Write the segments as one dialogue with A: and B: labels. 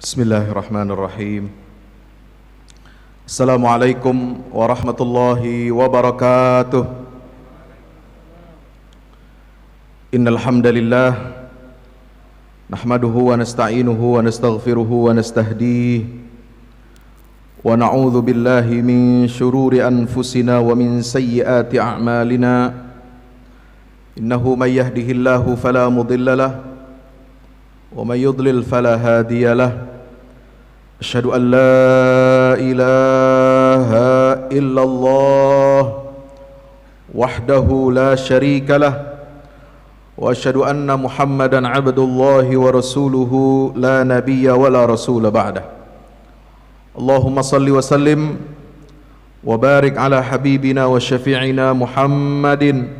A: Bismillahirrahmanirrahim. Assalamualaikum warahmatullahi wabarakatuh. Innal hamdalillah nahmaduhu wa nasta'inuhu wa nastaghfiruhu wa nastahdihi wa na'udzu billahi min shururi anfusina wa min sayyiati a'malina. Innahu may yahdihillahu fala mudilla lahu wa may yudlil fala hadiya lahu. Asyhadu an la ilaha illallah wahdahu la syarika lah wa asyhadu anna Muhammadan abdullahi wa rasuluhu la nabiyya wa la rasula ba'dah. Allahumma salli wa sallim wa barik ala habibina wa syafi'ina Muhammadin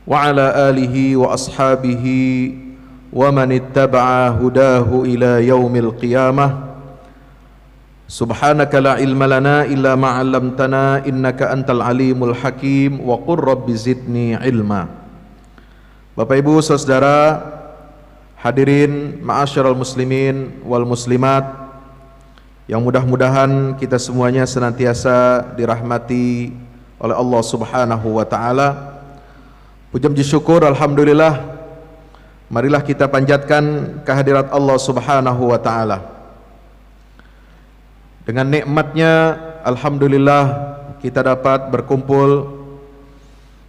A: wa ala alihi wa ashabihi wa man ittaba'a hudahu ila yaumil qiyamah. Subhanaka la ilma lana illa ma 'allamtana innaka antal alimul hakim wa qur rabbi zidni ilma. Bapak Ibu Saudara hadirin ma'asyiral muslimin wal muslimat yang mudah-mudahan kita semuanya senantiasa dirahmati oleh Allah Subhanahu wa taala. Puji puji syukur alhamdulillah, marilah kita panjatkan kehadirat Allah Subhanahu wa taala. Dengan nikmatnya alhamdulillah kita dapat berkumpul,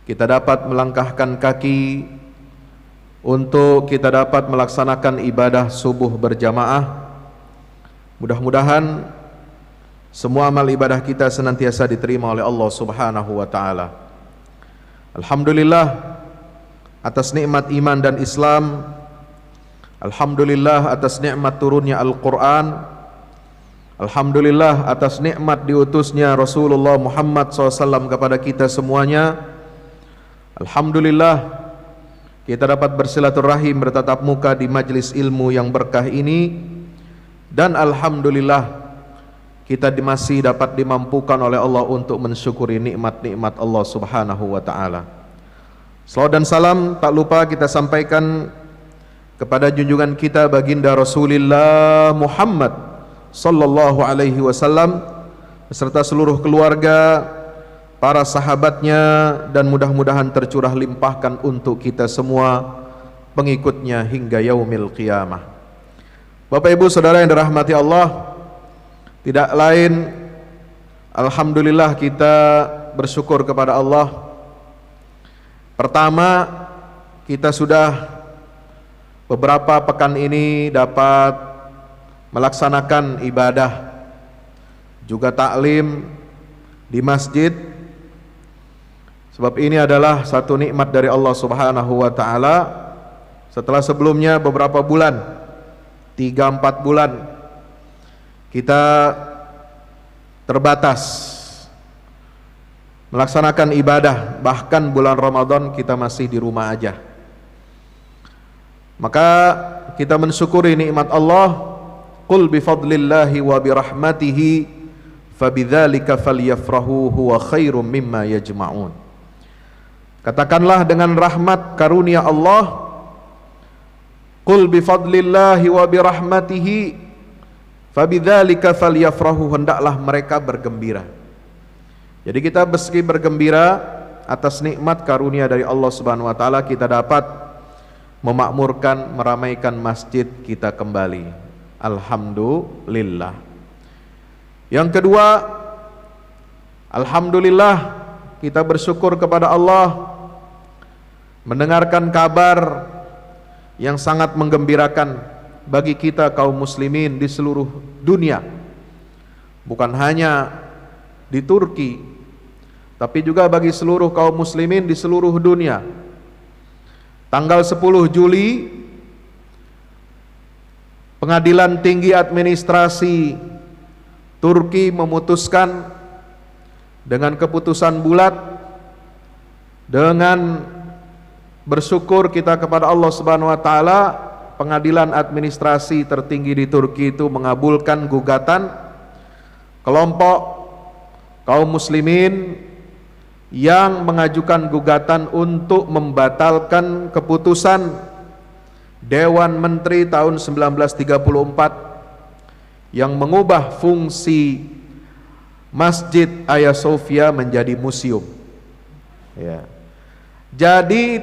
A: kita dapat melangkahkan kaki untuk kita dapat melaksanakan ibadah subuh berjamaah. Mudah-mudahan semua amal ibadah kita senantiasa diterima oleh Allah Subhanahu wa taala. Alhamdulillah atas nikmat iman dan Islam. Alhamdulillah atas nikmat turunnya Al-Qur'an. Alhamdulillah atas nikmat diutusnya Rasulullah Muhammad SAW kepada kita semuanya. Alhamdulillah kita dapat bersilaturahim, bertatap muka di majlis ilmu yang berkah ini. Dan alhamdulillah kita masih dapat dimampukan oleh Allah untuk mensyukuri nikmat-nikmat Allah Subhanahu wa taala. Salawat dan salam tak lupa kita sampaikan kepada junjungan kita baginda Rasulullah Muhammad sallallahu alaihi wasallam beserta seluruh keluarga, para sahabatnya, dan mudah-mudahan tercurah limpahkan untuk kita semua pengikutnya hingga yaumil qiyamah. Bapak Ibu Saudara yang dirahmati Allah, tidak lain alhamdulillah kita bersyukur kepada Allah. Pertama, kita sudah beberapa pekan ini dapat melaksanakan ibadah juga taklim di masjid. Sebab ini adalah satu nikmat dari Allah Subhanahu wa taala. Setelah sebelumnya beberapa bulan, 3-4 bulan kita terbatas melaksanakan ibadah, bahkan bulan Ramadan kita masih di rumah aja. Maka kita mensyukuri nikmat Allah. Qul bifadlillahi wa birahmatihi fabidzalika falyafrahu huwa khairum mimma yajma'un. Katakanlah dengan rahmat karunia Allah. Qul bifadlillahi wa birahmatihi fabidzalika falyafrahu, hendaklah mereka bergembira. Jadi kita meski bergembira atas nikmat karunia dari Allah Subhanahu wa taala, kita dapat memakmurkan, meramaikan masjid kita kembali. Alhamdulillah. Yang kedua, alhamdulillah kita bersyukur kepada Allah mendengarkan kabar yang sangat menggembirakan bagi kita kaum muslimin di seluruh dunia. Bukan hanya di Turki, tapi juga bagi seluruh kaum muslimin di seluruh dunia. Tanggal 10 Juli Pengadilan Tinggi Administrasi Turki memutuskan dengan keputusan bulat, dengan bersyukur kita kepada Allah Subhanahu wa taala, Pengadilan Administrasi tertinggi di Turki itu mengabulkan gugatan kelompok kaum muslimin yang mengajukan gugatan untuk membatalkan keputusan Dewan Menteri tahun 1934 yang mengubah fungsi Masjid Hagia Sophia menjadi museum. Ya. Jadi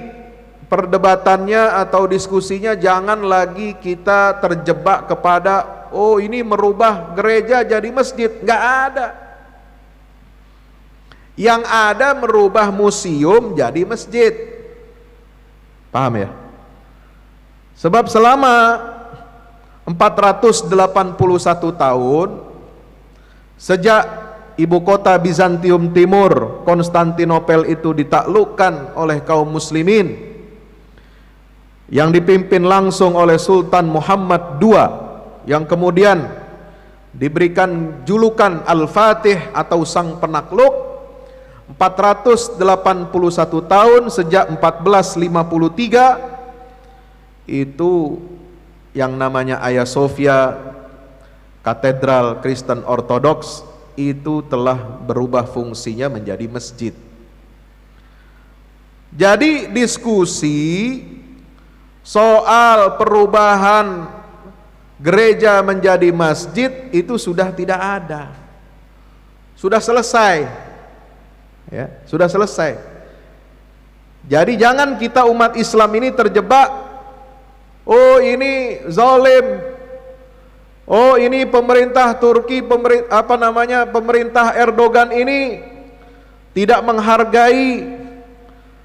A: perdebatannya atau diskusinya jangan lagi kita terjebak kepada oh ini merubah gereja jadi masjid, nggak ada. Yang ada merubah museum jadi masjid. Paham ya? Sebab selama 481 tahun sejak ibu kota Bizantium Timur, Konstantinopel itu ditaklukkan oleh kaum muslimin yang dipimpin langsung oleh Sultan Muhammad II, yang kemudian diberikan julukan Al-Fatih atau Sang Penakluk. 481 tahun sejak 1453 itu yang namanya Hagia Sophia, Katedral Kristen Ortodoks, itu telah berubah fungsinya menjadi masjid. Jadi diskusi soal perubahan gereja menjadi masjid itu sudah tidak ada, sudah selesai. Ya, sudah selesai. Jadi jangan kita umat Islam ini terjebak, oh ini zalim, oh ini pemerintah Turki, pemerintah Erdogan ini tidak menghargai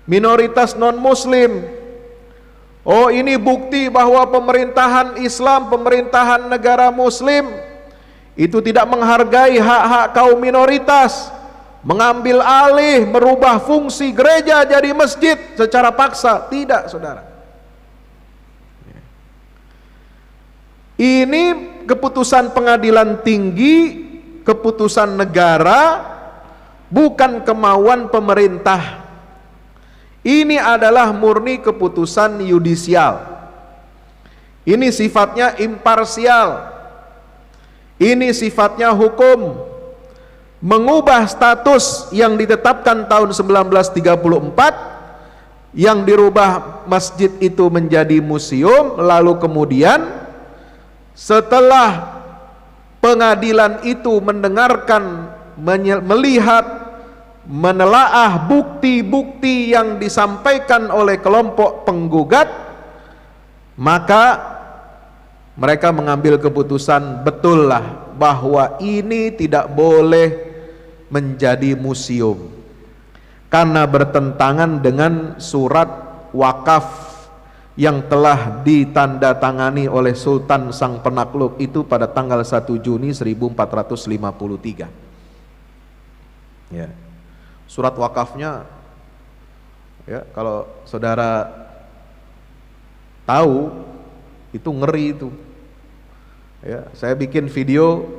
A: minoritas non-muslim. Oh ini bukti bahwa pemerintahan Islam, pemerintahan negara muslim itu tidak menghargai hak-hak kaum minoritas, mengambil alih, merubah fungsi gereja jadi masjid secara paksa. Tidak, saudara. Ini keputusan pengadilan tinggi, keputusan negara, bukan kemauan pemerintah. Ini adalah murni keputusan yudisial. Ini sifatnya imparsial. Ini sifatnya hukum. Mengubah status yang ditetapkan tahun 1934, yang dirubah masjid itu menjadi museum, lalu kemudian setelah pengadilan itu mendengarkan, melihat, menelaah bukti-bukti yang disampaikan oleh kelompok penggugat, maka mereka mengambil keputusan, betullah bahwa ini tidak boleh menjadi museum karena bertentangan dengan surat wakaf yang telah ditandatangani oleh Sultan Sang Penakluk itu pada tanggal 1 Juni 1453. Ya. Surat wakafnya, ya, kalau saudara tahu itu ngeri itu. Ya, saya bikin video,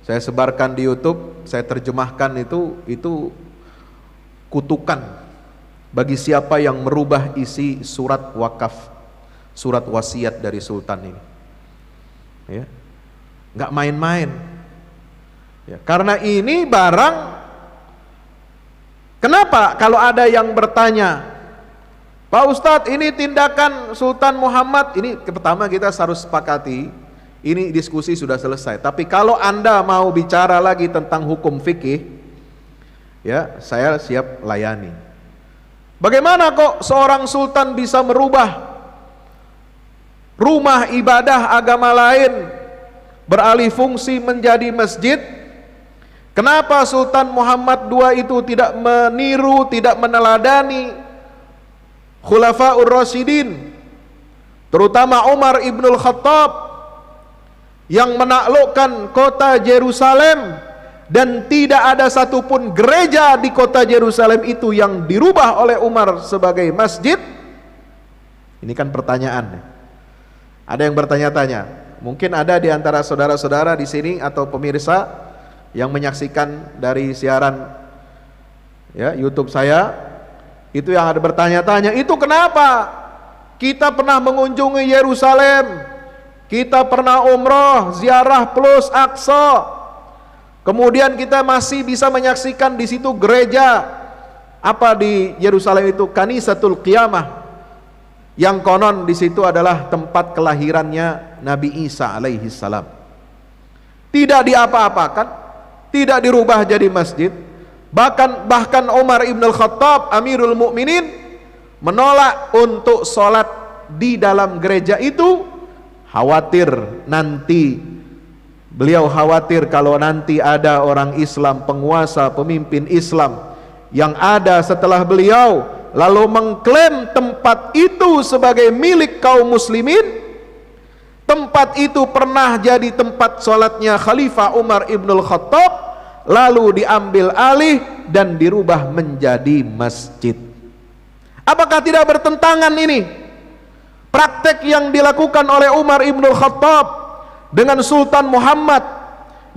A: saya sebarkan di YouTube, saya terjemahkan itu kutukan bagi siapa yang merubah isi surat wakaf, surat wasiat dari Sultan ini. Ya, nggak main-main. Ya, karena ini barang. Kenapa kalau ada yang bertanya, Pak Ustadz ini tindakan Sultan Muhammad, ini pertama kita harus sepakati, ini diskusi sudah selesai. Tapi kalau Anda mau bicara lagi tentang hukum fikih, ya saya siap layani. Bagaimana kok seorang sultan bisa merubah rumah ibadah agama lain beralih fungsi menjadi masjid? Kenapa Sultan Muhammad II itu tidak meniru, tidak meneladani Khulafaur Rasyidin, terutama Umar ibnul Khattab yang menaklukkan kota Yerusalem, dan tidak ada satupun gereja di kota Yerusalem itu yang dirubah oleh Umar sebagai masjid? Ini kan pertanyaan. Ada yang bertanya-tanya. Mungkin ada di antara saudara-saudara di sini atau pemirsa yang menyaksikan dari siaran ya YouTube saya, itu yang ada bertanya-tanya, itu kenapa kita pernah mengunjungi Yerusalem, kita pernah umroh, ziarah plus Aqsa, kemudian kita masih bisa menyaksikan di situ gereja apa di Yerusalem itu, Kanisatul Qiyamah, yang konon di situ adalah tempat kelahirannya Nabi Isa alaihi salam. tidak diapa-apakan, tidak dirubah jadi masjid. Bahkan Umar ibn al-Khattab Amirul Mukminin menolak untuk sholat di dalam gereja itu, khawatir nanti, beliau khawatir kalau nanti ada orang Islam, penguasa, pemimpin Islam yang ada setelah beliau lalu mengklaim tempat itu sebagai milik kaum muslimin. Tempat itu pernah jadi tempat sholatnya Khalifah Umar ibn al-Khattab, lalu diambil alih dan dirubah menjadi masjid. Apakah tidak bertentangan ini praktek yang dilakukan oleh Umar ibn al-Khattab dengan Sultan Muhammad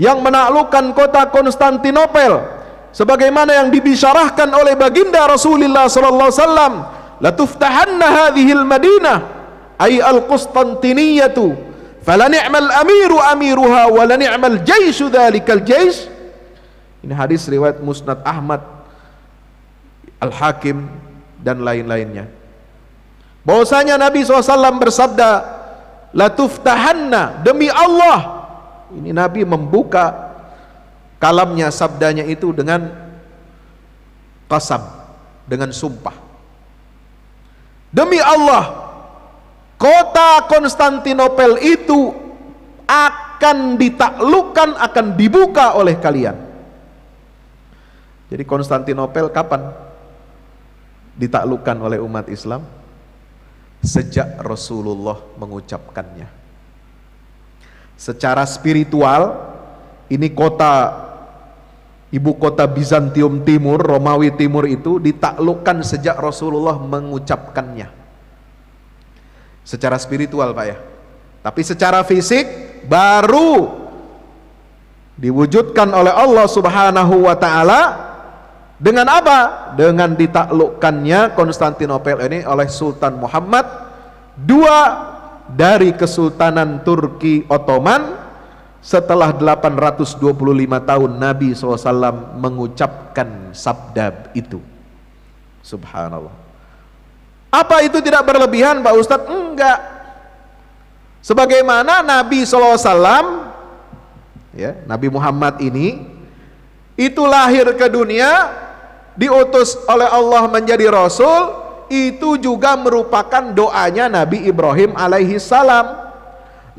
A: yang menaklukkan kota Konstantinopel, sebagaimana yang dibisyarahkan oleh baginda Rasulullah sallallahu alaihi wasallam, la tuftahanna hadhil madinah ay al-Qustantiniyatu fala ni'mal amiru amiruha wa la ni'mal jaishu dzalikal jais. Ini hadis riwayat Musnad Ahmad, Al-Hakim dan lain-lainnya. Bahwasanya Nabi SAW bersabda, la tuftahanna, demi Allah. Ini Nabi membuka kalamnya, sabdanya itu dengan qasam, dengan sumpah. Demi Allah, kota Konstantinopel itu akan ditaklukkan, akan dibuka oleh kalian. Jadi Konstantinopel kapan ditaklukkan oleh umat Islam? Sejak Rasulullah mengucapkannya. Secara spiritual, ini kota, ibu kota Bizantium Timur, Romawi Timur itu ditaklukkan sejak Rasulullah mengucapkannya. Secara spiritual Pak ya. Tapi secara fisik baru diwujudkan oleh Allah Subhanahu wa Ta'ala. Dengan apa? Dengan ditaklukkannya Konstantinopel ini oleh Sultan Muhammad, dua dari Kesultanan Turki Ottoman, setelah 825 tahun Nabi SAW mengucapkan sabda itu. Subhanallah. Apa itu tidak berlebihan Pak Ustadz? Enggak. Sebagaimana Nabi SAW, ya, Nabi Muhammad ini itu lahir ke dunia, diutus oleh Allah menjadi Rasul, itu juga merupakan doanya Nabi Ibrahim alaihi salam.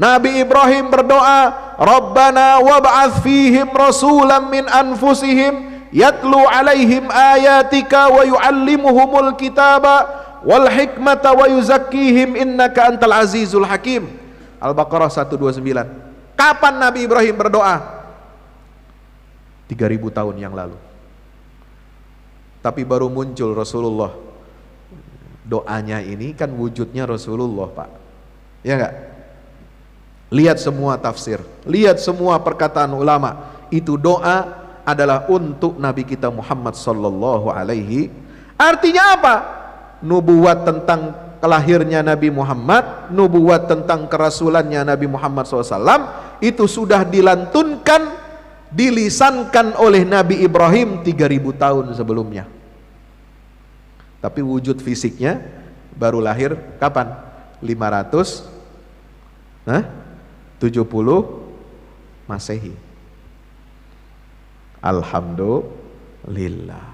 A: Nabi Ibrahim berdoa, Rabbana wab'ath fihim rasulan min anfusihim yatlu alaihim ayatika wa yu'allimuhumul kitaba wal hikmata wa yuzakkihim innaka antal azizul hakim. Al-Baqarah 129. Kapan Nabi Ibrahim berdoa? 3000 tahun yang lalu. Tapi baru muncul Rasulullah. Doanya ini kan wujudnya Rasulullah Pak, ya enggak? Lihat semua tafsir, lihat semua perkataan ulama, itu doa adalah untuk Nabi kita Muhammad sallallahu alaihi. Artinya apa? Nubuat tentang kelahirnya Nabi Muhammad, nubuat tentang kerasulannya Nabi Muhammad SAW itu sudah dilantunkan, dilisankan oleh Nabi Ibrahim 3000 tahun sebelumnya. Tapi wujud fisiknya baru lahir kapan? 570 Masehi. Alhamdulillah.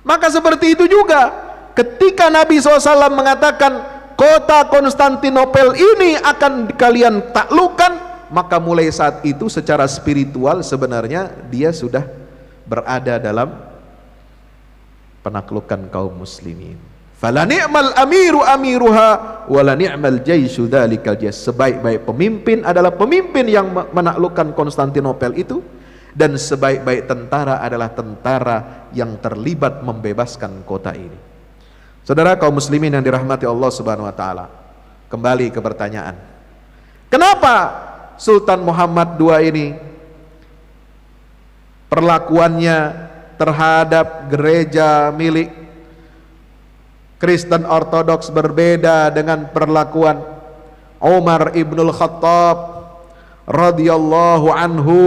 A: Maka seperti itu juga ketika Nabi SAW mengatakan kota Konstantinopel ini akan kalian taklukkan, maka mulai saat itu secara spiritual sebenarnya dia sudah berada dalam penaklukan kaum muslimin. Fala ni'mal amiru amiruha wala ni'mal jaishu dzalikal jais. Sebaik-baik pemimpin adalah pemimpin yang menaklukkan Konstantinopel itu, dan sebaik-baik tentara adalah tentara yang terlibat membebaskan kota ini. Saudara kaum muslimin yang dirahmati Allah Subhanahu wa taala, kembali ke pertanyaan. Kenapa Sultan Muhammad II ini perlakuannya terhadap gereja milik Kristen Ortodoks berbeda dengan perlakuan Umar ibnul Khattab radhiyallahu anhu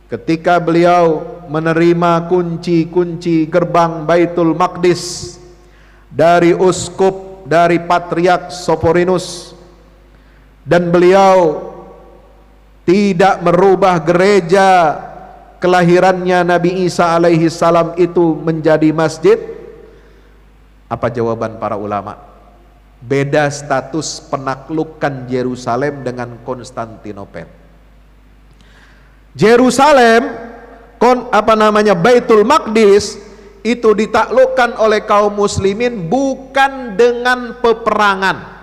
A: ketika beliau menerima kunci-kunci gerbang Baitul Maqdis dari uskup, dari Patriark Soporinus, dan beliau tidak merubah gereja kelahirannya Nabi Isa alaihi salam itu menjadi masjid. Apa jawaban para ulama? Beda status penaklukan Yerusalem dengan Konstantinopel. Yerusalem, Baitul Maqdis itu ditaklukkan oleh kaum muslimin bukan dengan peperangan,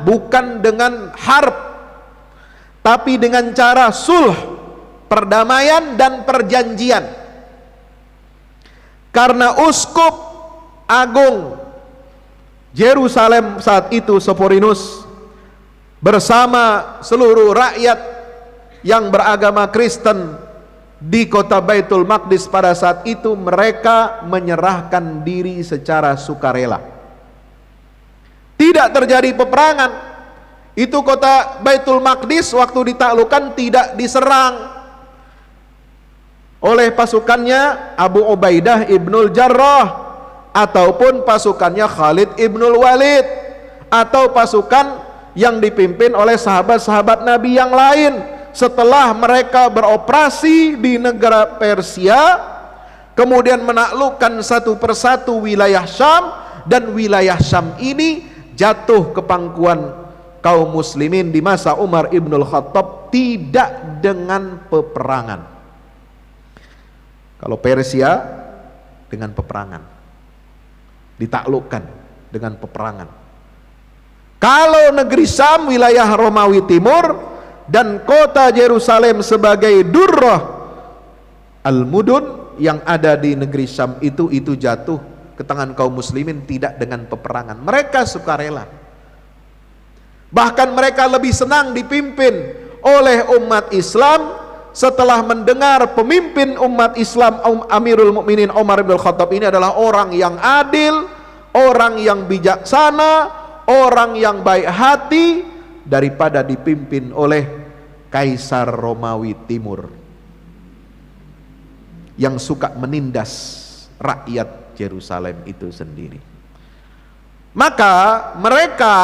A: bukan dengan harb, tapi dengan cara sulh, perdamaian dan perjanjian. Karena uskup agung Yerusalem saat itu, Soforinus, bersama seluruh rakyat yang beragama Kristen di kota Baitul Maqdis pada saat itu, mereka menyerahkan diri secara sukarela. Tidak terjadi peperangan. Itu kota Baitul Maqdis waktu ditaklukkan tidak diserang oleh pasukannya Abu Ubaidah ibnul Jarrah, ataupun pasukannya Khalid ibnul Walid, atau pasukan yang dipimpin oleh sahabat-sahabat Nabi yang lain. Setelah mereka beroperasi di negara Persia, kemudian menaklukkan satu persatu wilayah Syam, dan wilayah Syam ini jatuh ke pangkuan kaum muslimin di masa Umar ibnul Khattab, tidak dengan peperangan. Kalau Persia dengan peperangan, ditaklukkan dengan peperangan. Kalau negeri Syam, wilayah Romawi Timur, dan kota Yerusalem sebagai Durrah al-Mudun yang ada di negeri Syam itu jatuh ke tangan kaum muslimin tidak dengan peperangan. Mereka sukarela. Bahkan mereka lebih senang dipimpin oleh umat Islam setelah mendengar pemimpin umat Islam Amirul Mukminin Umar bin Khattab ini adalah orang yang adil, orang yang bijaksana, orang yang baik hati, daripada dipimpin oleh Kaisar Romawi Timur yang suka menindas rakyat Yerusalem itu sendiri. Maka mereka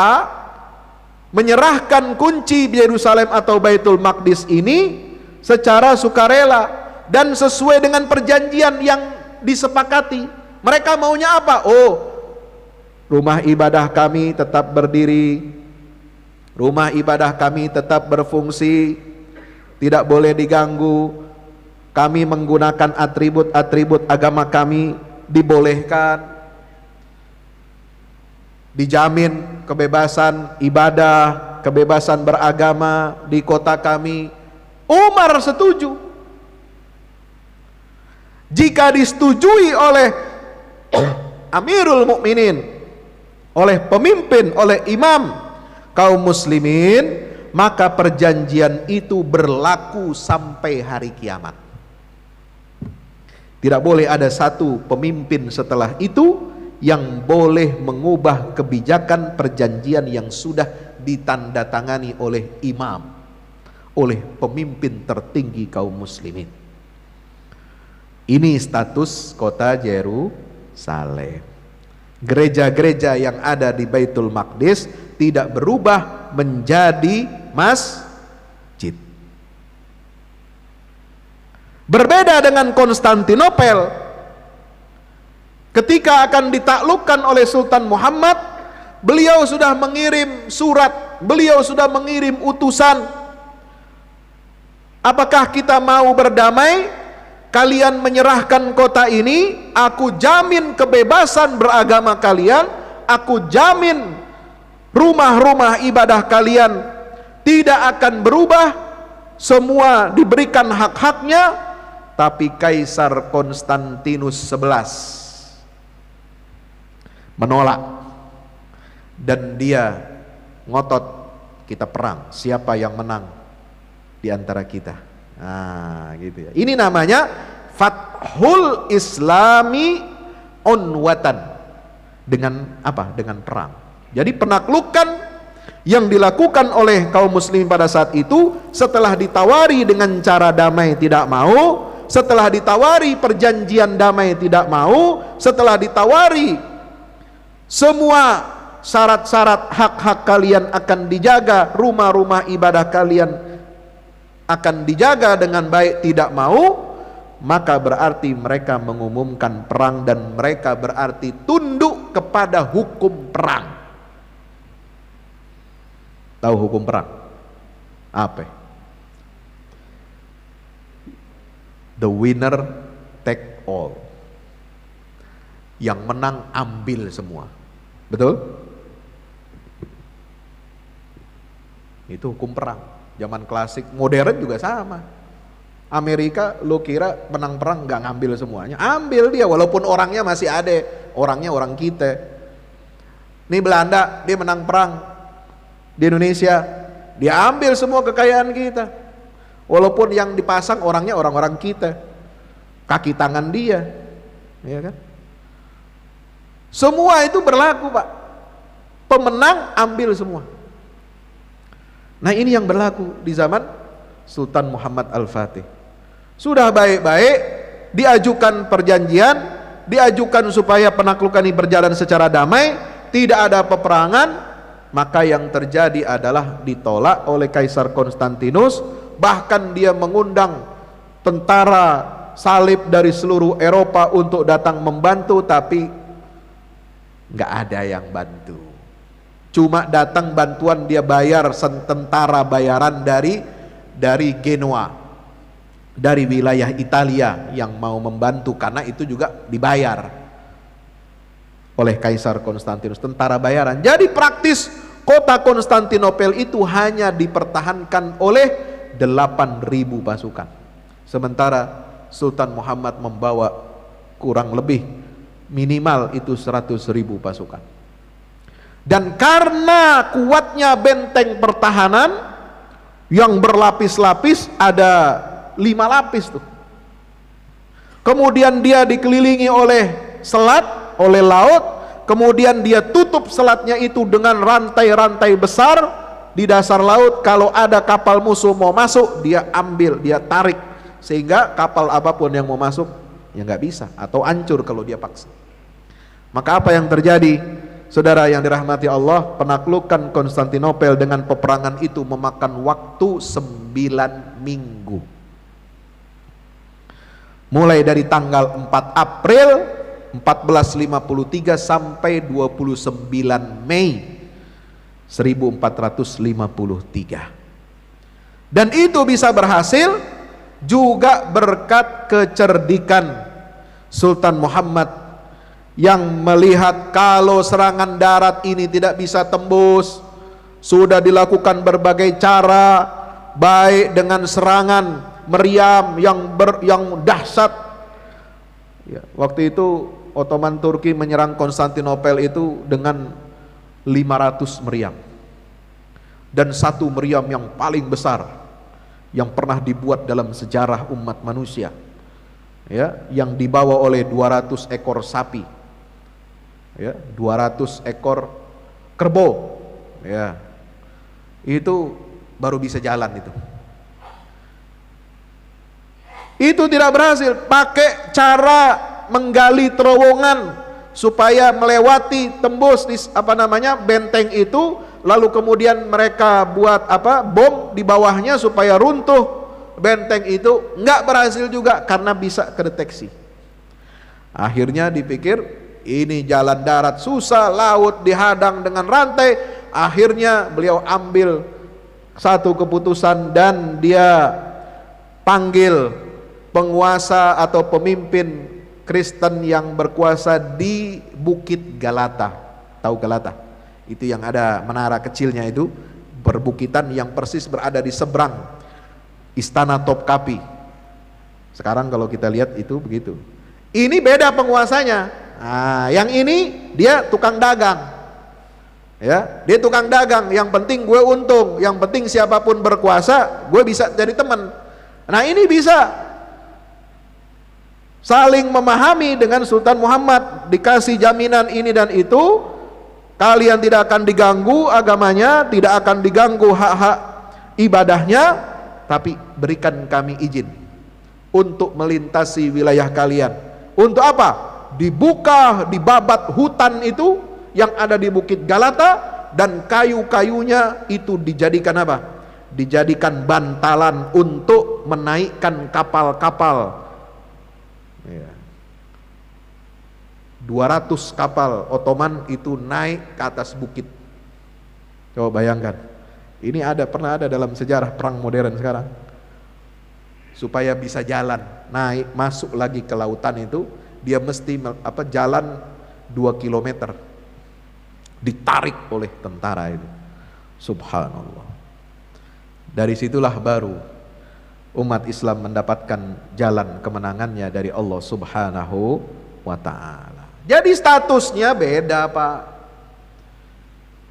A: menyerahkan kunci Yerusalem atau Baitul Maqdis ini secara sukarela dan sesuai dengan perjanjian yang disepakati. Mereka maunya apa? Oh, rumah ibadah kami tetap berdiri, rumah ibadah kami tetap berfungsi, tidak boleh diganggu. Kami menggunakan atribut-atribut agama kami dibolehkan, dijamin kebebasan ibadah, kebebasan beragama di kota kami. Umar setuju. Jika disetujui oleh Amirul Mukminin, oleh pemimpin, oleh imam kaum muslimin, maka perjanjian itu berlaku sampai hari kiamat. Tidak boleh ada satu pemimpin setelah itu yang boleh mengubah kebijakan perjanjian yang sudah ditandatangani oleh imam, oleh pemimpin tertinggi kaum muslimin. Ini status kota Yerusalem. Gereja-gereja yang ada di Baitul Maqdis tidak berubah menjadi masjid. Berbeda dengan Konstantinopel, ketika akan ditaklukkan oleh Sultan Muhammad, beliau sudah mengirim surat, beliau sudah mengirim utusan. Apakah kita mau berdamai? Kalian menyerahkan kota ini, aku jamin kebebasan beragama kalian, aku jamin rumah-rumah ibadah kalian tidak akan berubah, semua diberikan hak-haknya. Tapi Kaisar Konstantinus 11 menolak, dan dia ngotot, kita perang, siapa yang menang di antara kita. Nah, gitu ya. Ini namanya Fathul Islami Unwatan. Dengan apa? Dengan perang. Jadi penaklukan yang dilakukan oleh kaum muslimin pada saat itu, setelah ditawari dengan cara damai tidak mau, setelah ditawari perjanjian damai tidak mau, setelah ditawari semua syarat-syarat hak-hak kalian akan dijaga, rumah-rumah ibadah kalian akan dijaga dengan baik, tidak mau, maka berarti mereka mengumumkan perang dan mereka berarti tunduk kepada hukum perang. Tahu hukum perang? Apa? The winner take all. Yang menang ambil semua. Betul? Itu hukum perang. Zaman klasik, modern juga sama. Amerika lo kira menang perang nggak ngambil semuanya, ambil dia walaupun orangnya masih ada, orangnya orang kita. Nih Belanda dia menang perang di Indonesia, dia ambil semua kekayaan kita, walaupun yang dipasang orangnya orang-orang kita, kaki tangan dia, ya kan? Semua itu berlaku Pak, pemenang ambil semua. Nah ini yang berlaku di zaman Sultan Muhammad Al-Fatih. Sudah baik-baik diajukan perjanjian, diajukan supaya penaklukan ini berjalan secara damai, tidak ada peperangan, maka yang terjadi adalah ditolak oleh Kaisar Konstantinus. Bahkan dia mengundang tentara salib dari seluruh Eropa untuk datang membantu, tapi nggak ada yang bantu. Cuma datang bantuan, dia bayar tentara bayaran dari Genoa, dari wilayah Italia yang mau membantu, karena itu juga dibayar oleh Kaisar Konstantinus, tentara bayaran. Jadi praktis kota Konstantinopel itu hanya dipertahankan oleh 8.000 pasukan, sementara Sultan Muhammad membawa kurang lebih minimal itu 100.000 pasukan. Dan karena kuatnya benteng pertahanan yang berlapis-lapis, ada 5 lapis tuh. Kemudian dia dikelilingi oleh selat, oleh laut, kemudian dia tutup selatnya itu dengan rantai-rantai besar di dasar laut. Kalau ada kapal musuh mau masuk, dia ambil, dia tarik, sehingga kapal apapun yang mau masuk ya nggak bisa, atau hancur kalau dia paksa. Maka apa yang terjadi, saudara yang dirahmati Allah? Penaklukan Konstantinopel dengan peperangan itu memakan waktu 9 minggu. Mulai dari tanggal 4 April 1453 sampai 29 Mei 1453. Dan itu bisa berhasil juga berkat kecerdikan Sultan Muhammad yang melihat kalau serangan darat ini tidak bisa tembus. Sudah dilakukan berbagai cara, baik dengan serangan meriam yang dahsyat ya, waktu itu Ottoman Turki menyerang Konstantinopel itu dengan 500 meriam, dan satu meriam yang paling besar yang pernah dibuat dalam sejarah umat manusia ya, yang dibawa oleh 200 ekor sapi ya, 200 ekor kerbau ya, itu baru bisa jalan itu tidak berhasil. Pakai cara menggali terowongan supaya melewati, tembus di benteng itu, lalu kemudian mereka buat bom di bawahnya supaya runtuh benteng itu, nggak berhasil juga karena bisa kedeteksi. Akhirnya dipikir ini jalan darat susah, laut dihadang dengan rantai. Akhirnya beliau ambil satu keputusan dan dia panggil penguasa atau pemimpin Kristen yang berkuasa di Bukit Galata. Tahu Galata? Itu yang ada menara kecilnya itu, perbukitan yang persis berada di seberang Istana Topkapi. Sekarang kalau kita lihat itu begitu. Ini beda penguasanya. Nah, yang ini dia tukang dagang. Ya, dia tukang dagang, yang penting gue untung, yang penting siapapun berkuasa, gue bisa jadi teman. Nah, ini bisa saling memahami dengan Sultan Muhammad, dikasih jaminan ini dan itu, kalian tidak akan diganggu agamanya, tidak akan diganggu hak-hak ibadahnya, tapi berikan kami izin untuk melintasi wilayah kalian. Untuk apa? Dibuka, dibabat hutan itu yang ada di Bukit Galata, dan kayu-kayunya itu dijadikan apa? Dijadikan bantalan untuk menaikkan kapal-kapal. Ya. 200 kapal Ottoman itu naik ke atas bukit. Coba bayangkan. Ini pernah ada dalam sejarah perang modern sekarang. Supaya bisa jalan, naik, masuk lagi ke lautan itu, dia mesti jalan 2 kilometer. Ditarik oleh tentara itu. Subhanallah. Dari situlah baru umat Islam mendapatkan jalan kemenangannya dari Allah Subhanahu wa ta'ala. Jadi statusnya beda, Pak,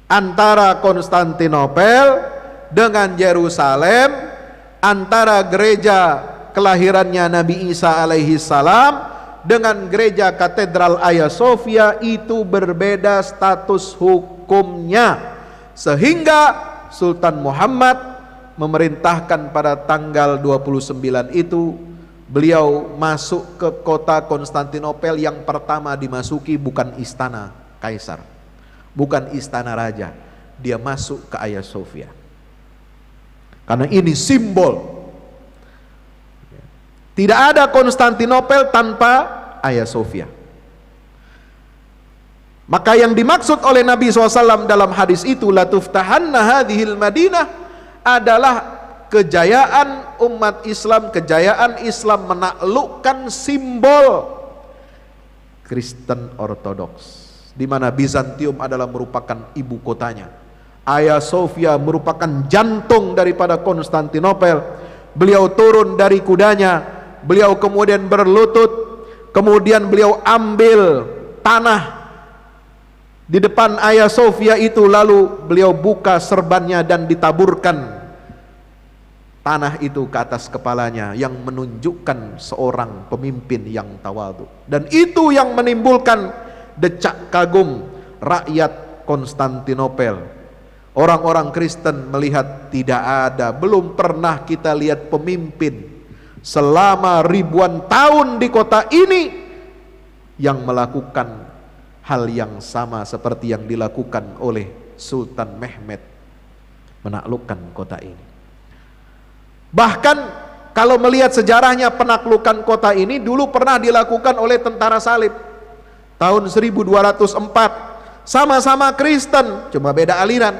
A: antara Konstantinopel dengan Yerusalem, antara gereja kelahirannya Nabi Isa alaihi salam dengan gereja Katedral Hagia Sophia itu berbeda status hukumnya, sehingga Sultan Muhammad memerintahkan pada tanggal 29 itu beliau masuk ke kota Konstantinopel. Yang pertama dimasuki bukan istana kaisar, bukan istana raja, dia masuk ke Hagia Sophia, karena ini simbol. Tidak ada Konstantinopel tanpa Hagia Sophia. Maka yang dimaksud oleh Nabi SAW dalam hadis itu, la tuftahanna hadhil Madinah, adalah kejayaan umat Islam, kejayaan Islam menaklukkan simbol Kristen Ortodoks, di mana Bizantium adalah merupakan ibu kotanya. Hagia Sophia merupakan jantung daripada Konstantinopel. Beliau turun dari kudanya, beliau kemudian berlutut, kemudian beliau ambil tanah di depan Hagia Sophia itu, lalu beliau buka serbannya dan ditaburkan tanah itu ke atas kepalanya, yang menunjukkan seorang pemimpin yang tawadhu. Dan itu yang menimbulkan decak kagum rakyat Konstantinopel. Orang-orang Kristen melihat tidak ada, belum pernah kita lihat pemimpin selama ribuan tahun di kota ini yang melakukan hal yang sama seperti yang dilakukan oleh Sultan Mehmed menaklukkan kota ini. Bahkan kalau melihat sejarahnya penaklukan kota ini, dulu pernah dilakukan oleh tentara salib tahun 1204, sama-sama Kristen, cuma beda aliran.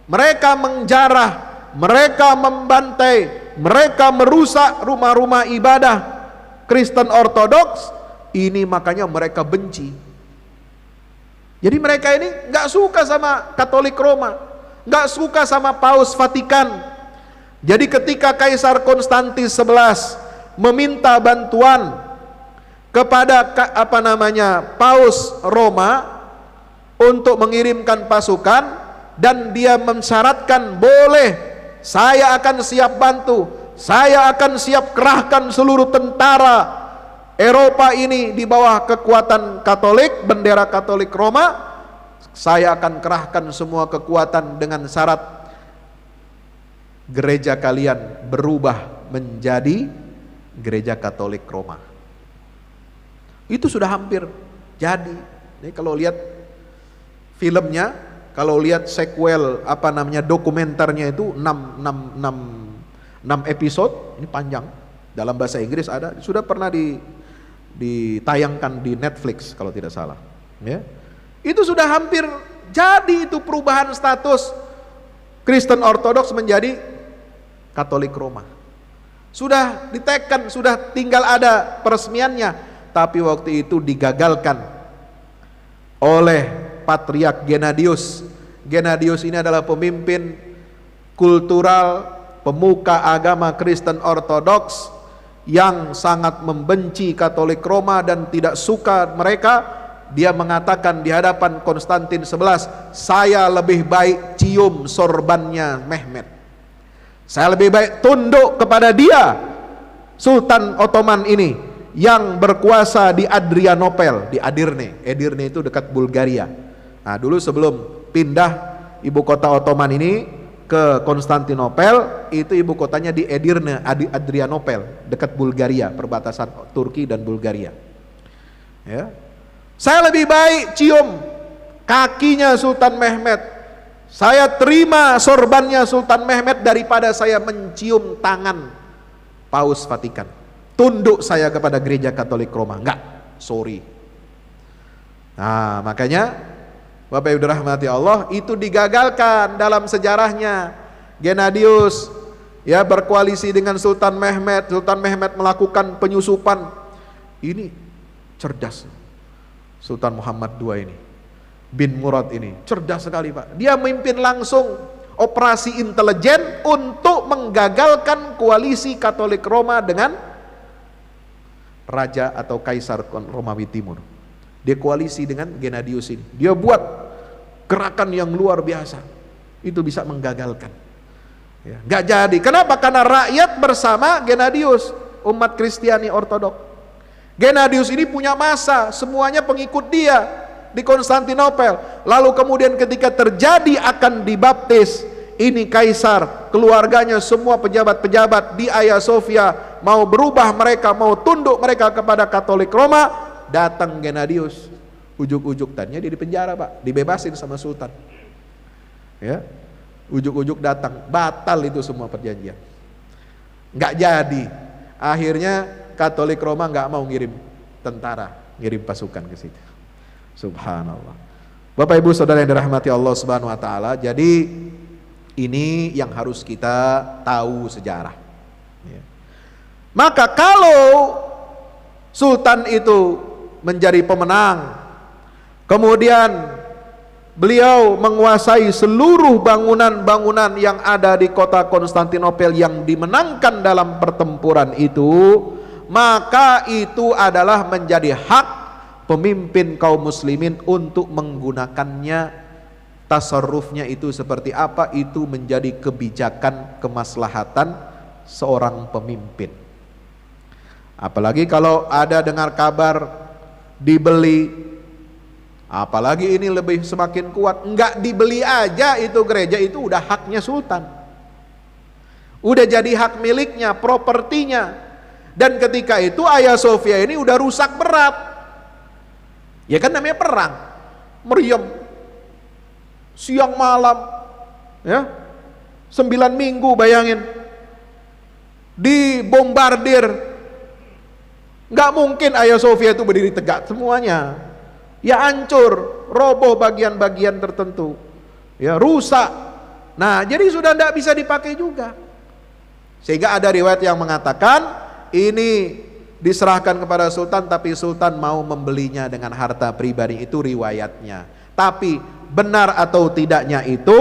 A: Mereka menjarah, mereka membantai, mereka merusak rumah-rumah ibadah Kristen Ortodoks ini, makanya mereka benci. Jadi mereka ini nggak suka sama Katolik Roma, nggak suka sama Paus Vatikan. Jadi ketika Kaisar Konstantin 11 meminta bantuan kepada Paus Roma untuk mengirimkan pasukan, dan dia mensyaratkan, boleh, saya akan siap bantu, saya akan siap kerahkan seluruh tentara Eropa ini di bawah kekuatan Katolik, bendera Katolik Roma, saya akan kerahkan semua kekuatan dengan syarat gereja kalian berubah menjadi gereja Katolik Roma. Itu sudah hampir jadi. Ini kalau lihat filmnya, kalau lihat sequel dokumenternya itu 6 episode, ini panjang, dalam bahasa Inggris ada, sudah pernah ditayangkan di Netflix kalau tidak salah, ya. Itu sudah hampir jadi, itu perubahan status Kristen Ortodoks menjadi Katolik Roma. Sudah diteken, sudah tinggal ada peresmiannya, tapi waktu itu digagalkan oleh Patriark Gennadius. Gennadius ini adalah pemimpin kultural, pemuka agama Kristen Ortodoks yang sangat membenci Katolik Roma dan tidak suka mereka. Dia mengatakan di hadapan Konstantin 11, saya lebih baik cium sorbannya Mehmed, saya lebih baik tunduk kepada dia, Sultan Ottoman ini yang berkuasa di Adrianopel, di Edirne itu dekat Bulgaria. Nah, dulu sebelum pindah ibu kota Ottoman ini ke Konstantinopel, itu ibu kotanya di Edirne, Adrianopel, dekat Bulgaria, perbatasan Turki dan Bulgaria. Ya. Saya lebih baik cium kakinya Sultan Mehmet, saya terima sorbannya Sultan Mehmet daripada saya mencium tangan Paus Vatikan. Tunduk saya kepada gereja Katolik Roma. Enggak, sorry. Nah, makanya Bapak Ibu dirahmati Allah, itu digagalkan dalam sejarahnya. Gennadius ya berkoalisi dengan Sultan Mehmet. Sultan Mehmet melakukan penyusupan. Ini cerdas Sultan Muhammad II ini, bin Murad ini, cerdas sekali Pak. Dia memimpin langsung operasi intelijen untuk menggagalkan koalisi Katolik Roma dengan Raja atau Kaisar Romawi Timur. Dia koalisi dengan Gennadius ini. Dia buat gerakan yang luar biasa. Itu bisa menggagalkan. Ya, nggak jadi. Kenapa? Karena rakyat bersama Gennadius, umat Kristiani Ortodok. Gennadius ini punya massa, semuanya pengikut dia di Konstantinopel. Lalu kemudian ketika terjadi akan dibaptis, ini kaisar, keluarganya, semua pejabat-pejabat di Hagia Sophia mau berubah mereka, mau tunduk mereka kepada Katolik Roma. Datang Gennadius, ujuk-ujuk tadinya dia di penjara Pak, dibebasin sama Sultan. Ya, ujuk-ujuk datang, batal itu semua perjanjian, nggak jadi. Akhirnya Katolik Roma nggak mau ngirim tentara, ngirim pasukan ke situ. Subhanallah. Bapak Ibu Saudara yang dirahmati Allah Subhanahu Wa Taala. Jadi ini yang harus kita tahu sejarah. Ya. Maka kalau Sultan itu menjadi pemenang, kemudian beliau menguasai seluruh bangunan-bangunan yang ada di kota Konstantinopel yang dimenangkan dalam pertempuran itu, maka itu adalah menjadi hak pemimpin kaum muslimin untuk menggunakannya. Tasarrufnya itu seperti apa, itu menjadi kebijakan kemaslahatan seorang pemimpin. Apalagi kalau ada dengar kabar dibeli, apalagi ini lebih semakin kuat, enggak dibeli aja itu gereja, itu udah haknya sultan, udah jadi hak miliknya, propertinya. Dan ketika itu Hagia Sophia ini udah rusak berat, ya kan namanya perang, meriam siang malam, ya 9 minggu, bayangin, dibombardir. Nggak mungkin Hagia Sophia itu berdiri tegak semuanya, ya hancur, roboh bagian-bagian tertentu, ya rusak. Nah jadi sudah tidak bisa dipakai juga, sehingga ada riwayat yang mengatakan ini diserahkan kepada sultan, tapi sultan mau membelinya dengan harta pribadi. Itu riwayatnya, tapi benar atau tidaknya itu,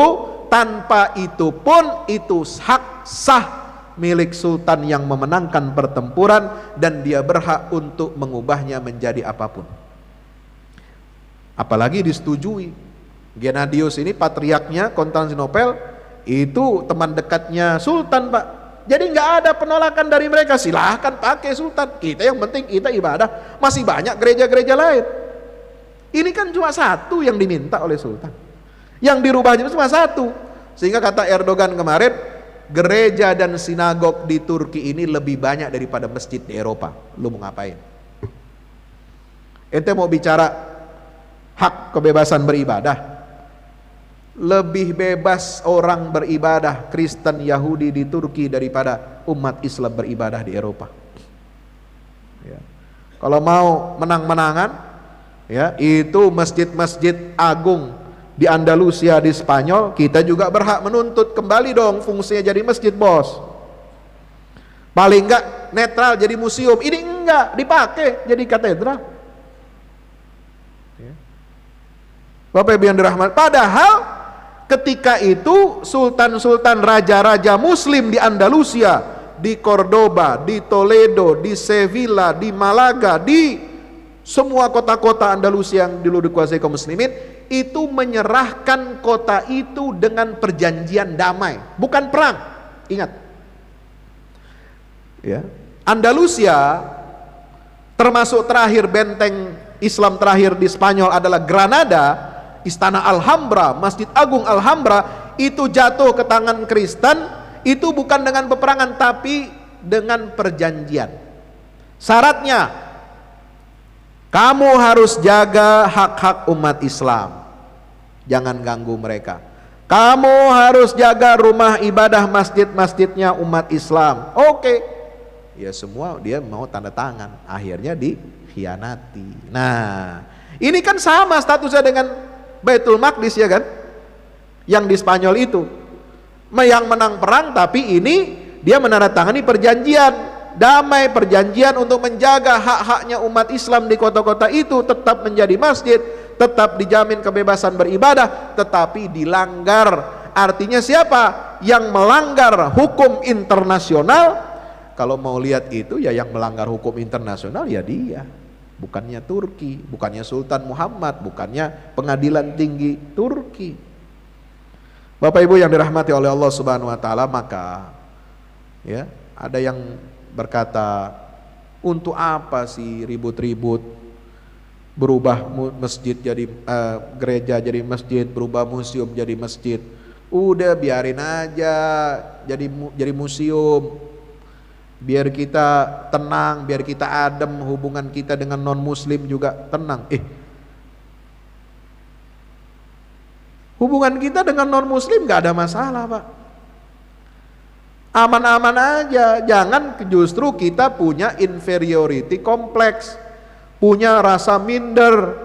A: tanpa itu pun itu hak sah milik sultan yang memenangkan pertempuran, dan dia berhak untuk mengubahnya menjadi apapun. Apalagi disetujui. Gennadius ini patriarknya Konstantinopel, itu teman dekatnya sultan Pak. Jadi nggak ada penolakan dari mereka, silahkan pakai sultan, kita yang penting kita ibadah. Masih banyak gereja-gereja lain. Ini kan cuma satu yang diminta oleh sultan, yang dirubahnya cuma satu. Sehingga kata Erdogan kemarin, gereja dan sinagog di Turki ini lebih banyak daripada masjid di Eropa. Lu mau ngapain? Ente mau bicara hak kebebasan beribadah, lebih bebas orang beribadah Kristen Yahudi di Turki daripada umat Islam beribadah di Eropa. Ya. Kalau mau menang-menangan, ya, itu masjid-masjid agung di Andalusia di Spanyol, kita juga berhak menuntut kembali dong fungsinya jadi masjid, bos. Paling enggak netral jadi museum. Ini enggak dipakai jadi katedral. Ya. Bapak Ibu yang dirahmati, padahal ketika itu sultan-sultan, raja-raja muslim di Andalusia, di Cordoba, di Toledo, di Sevilla, di Malaga, di semua kota-kota Andalusia yang dulu dikuasai kaum muslimin, itu menyerahkan kota itu dengan perjanjian damai, bukan perang. Ingat, ya, Andalusia termasuk terakhir benteng Islam terakhir di Spanyol adalah Granada, Istana Alhambra, Masjid Agung Alhambra, itu jatuh ke tangan Kristen, itu bukan dengan peperangan tapi dengan perjanjian. Syaratnya, kamu harus jaga hak-hak umat Islam. Jangan ganggu mereka. Kamu harus jaga rumah ibadah masjid-masjidnya umat Islam. Oke. Ya semua dia mau tanda tangan. Akhirnya dikhianati. Nah, ini kan sama statusnya dengan Baitul Maqdis ya kan? Yang di Spanyol itu. Yang menang perang, tapi ini dia menandatangani perjanjian damai, perjanjian untuk menjaga hak-haknya umat Islam di kota-kota itu tetap menjadi masjid, tetap dijamin kebebasan beribadah, tetapi dilanggar. Artinya siapa yang melanggar hukum internasional? Kalau mau lihat itu ya yang melanggar hukum internasional ya dia, bukannya Turki, bukannya Sultan Muhammad, bukannya pengadilan tinggi Turki. Bapak Ibu yang dirahmati oleh Allah Subhanahu wa taala, maka ya, ada yang berkata, untuk apa sih ribut-ribut, berubah masjid jadi gereja jadi masjid, berubah museum jadi masjid. Udah biarin aja jadi museum. Biar kita tenang, biar kita adem, hubungan kita dengan non muslim juga tenang. Hubungan kita dengan non muslim gak ada masalah, Pak. Aman-aman aja. Jangan justru kita punya inferiority complex, punya rasa minder.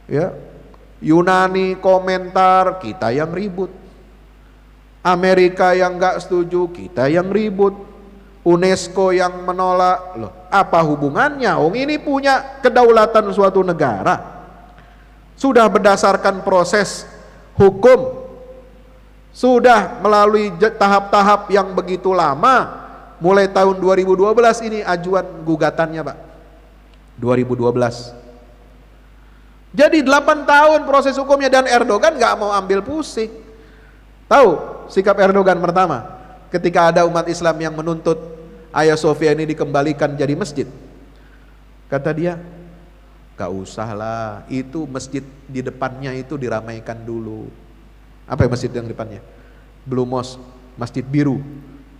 A: Ya, Yunani komentar, kita yang ribut. Amerika yang gak setuju, kita yang ribut. UNESCO yang menolak. Loh, apa hubungannya? Ini punya kedaulatan suatu negara. Sudah berdasarkan proses hukum, sudah melalui tahap-tahap yang begitu lama. Mulai tahun 2012 ini ajuan gugatannya, Pak. 2012. Jadi 8 tahun proses hukumnya, dan Erdogan gak mau ambil pusing. Tahu sikap Erdogan pertama ketika ada umat Islam yang menuntut Hagia Sophia ini dikembalikan jadi masjid? Kata dia, gak usah lah, itu masjid di depannya itu diramaikan dulu. Apa ya masjid yang depannya? Blue Mosque, Masjid Biru,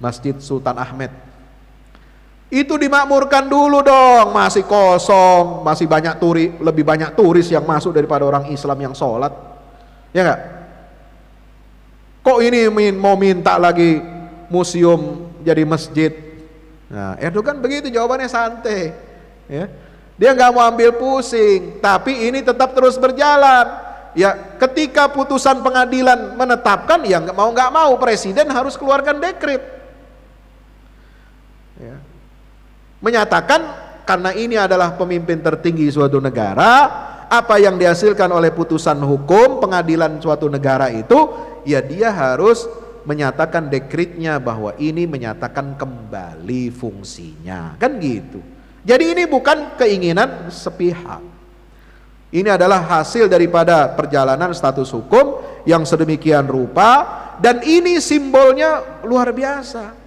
A: Masjid Sultan Ahmed. Itu dimakmurkan dulu dong, masih kosong, masih banyak lebih banyak turis yang masuk daripada orang Islam yang sholat. Ya enggak? Kok ini mau minta lagi museum jadi masjid? Nah, Erdogan begitu, jawabannya santai. Ya. Dia nggak mau ambil pusing, tapi ini tetap terus berjalan. Ya, ketika putusan pengadilan menetapkan, ya nggak mau presiden harus keluarkan dekret. Ya. Menyatakan karena ini adalah pemimpin tertinggi suatu negara, apa yang dihasilkan oleh putusan hukum pengadilan suatu negara itu, ya dia harus menyatakan dekretnya bahwa ini menyatakan kembali fungsinya, kan gitu. Jadi ini bukan keinginan sepihak. Ini adalah hasil daripada perjalanan status hukum yang sedemikian rupa, dan ini simbolnya luar biasa.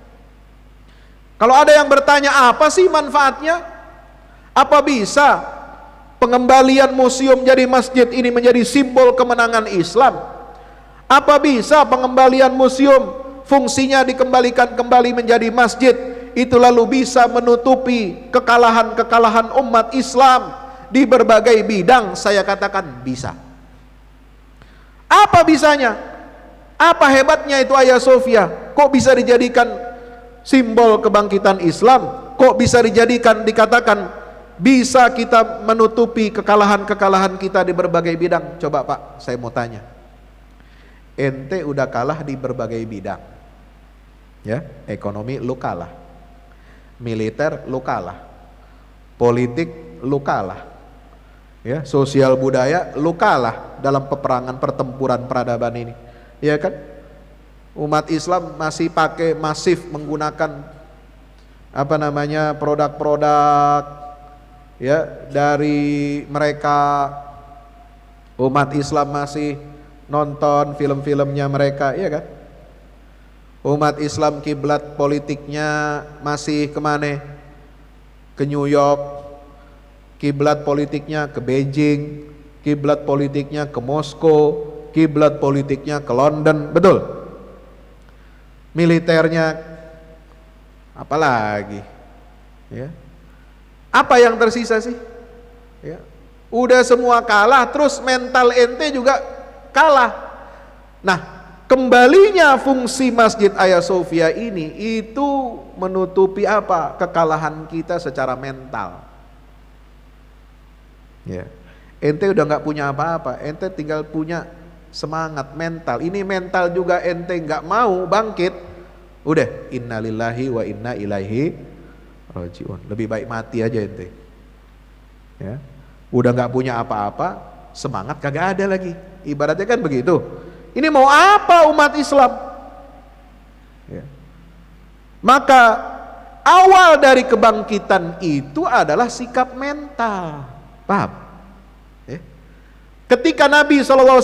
A: Kalau ada yang bertanya, apa sih manfaatnya? Apa bisa pengembalian museum jadi masjid ini menjadi simbol kemenangan Islam? Apa bisa pengembalian museum fungsinya dikembalikan kembali menjadi masjid, itu lalu bisa menutupi kekalahan-kekalahan umat Islam di berbagai bidang? Saya katakan bisa. Apa bisanya? Apa hebatnya itu Hagia Sophia? Kok bisa dijadikan simbol kebangkitan Islam? Kok bisa dikatakan bisa kita menutupi kekalahan-kekalahan kita di berbagai bidang? Coba Pak, saya mau tanya. Ente udah kalah di berbagai bidang. Ya, ekonomi lu kalah. Militer lu kalah. Politik lu kalah. Ya, sosial budaya lu kalah dalam peperangan pertempuran peradaban ini. Ya kan? Umat Islam masih pakai masif menggunakan produk-produk ya dari mereka. Umat Islam masih nonton film-filmnya mereka, iya kan? Umat Islam kiblat politiknya masih kemana? Ke New York. Kiblat politiknya ke Beijing. Kiblat politiknya ke Moskow. Kiblat politiknya ke London, betul? Militernya apalagi? Ya. Apa yang tersisa sih? Ya. Udah semua kalah, terus mental ente juga kalah. Nah, kembalinya fungsi Masjid Hagia Sophia ini itu menutupi apa? Kekalahan kita secara mental. Ya. Ente udah nggak punya apa-apa, ente tinggal punya semangat mental. Ini mental juga ente nggak mau bangkit, udah innalillahi wa inna ilaihi rajiun. Lebih baik mati aja ente. Ya. Udah nggak punya apa-apa, semangat kagak ada lagi. Ibaratnya kan begitu. Ini mau apa umat Islam? Ya. Maka awal dari kebangkitan itu adalah sikap mental. Paham? Ya. Ketika Nabi SAW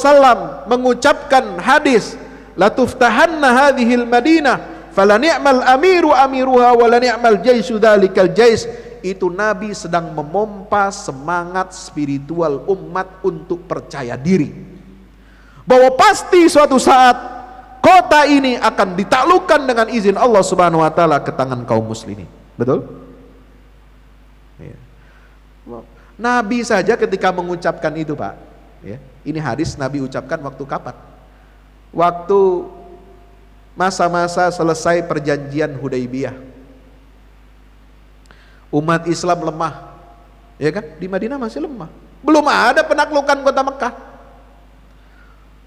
A: mengucapkan hadis, la tuftahanna hadhil Madinah, fala ni'mal amiru amiruha wa la ni'mal jaisyu dzalikal jais. Itu Nabi sedang memompa semangat spiritual umat untuk percaya diri, bahwa pasti suatu saat kota ini akan ditaklukkan dengan izin Allah Subhanahu wa taala ke tangan kaum muslimin. Betul? Ya. Nabi saja ketika mengucapkan itu, Pak, ya, ini hadis Nabi ucapkan waktu kapan? Waktu masa-masa selesai perjanjian Hudaibiyah. Umat Islam lemah, ya kan? Di Madinah masih lemah. Belum ada penaklukan kota Mekah.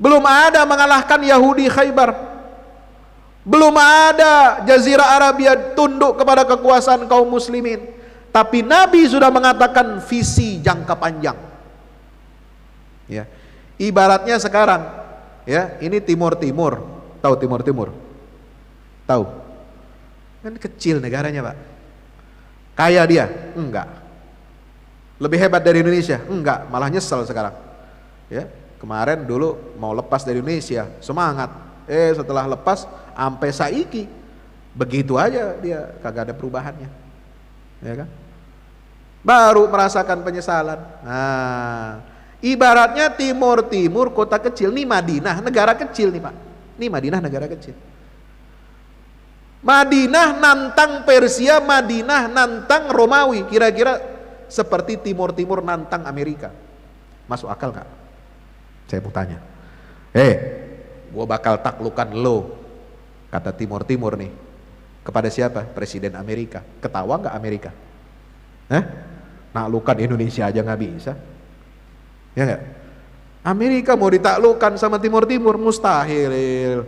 A: Belum ada mengalahkan Yahudi Khaybar. Belum ada Jazirah Arabia tunduk kepada kekuasaan kaum muslimin. Tapi Nabi sudah mengatakan visi jangka panjang. Ya. Ibaratnya sekarang, ya, ini Timur-Timur. Tahu Timur-Timur? Tahu? Kan kecil negaranya, Pak. Kaya dia? Enggak. Lebih hebat dari Indonesia? Enggak, malah nyesel sekarang. Ya. Kemarin dulu mau lepas dari Indonesia, semangat. Setelah lepas sampai saiki begitu aja dia, kagak ada perubahannya. Ya kan? Baru merasakan penyesalan. Nah, ibaratnya Timur-Timur kota kecil, nih Madinah negara kecil nih, Pak. Nih Madinah negara kecil. Madinah nantang Persia, Madinah nantang Romawi, kira-kira seperti Timur-Timur nantang Amerika. Masuk akal nggak? Saya mau tanya. Gua bakal taklukan lo, kata Timur-Timur nih, kepada siapa? Presiden Amerika. Ketawa nggak Amerika? Naklukan Indonesia aja nggak bisa, ya nggak? Amerika mau ditaklukkan sama Timur-Timur, mustahil.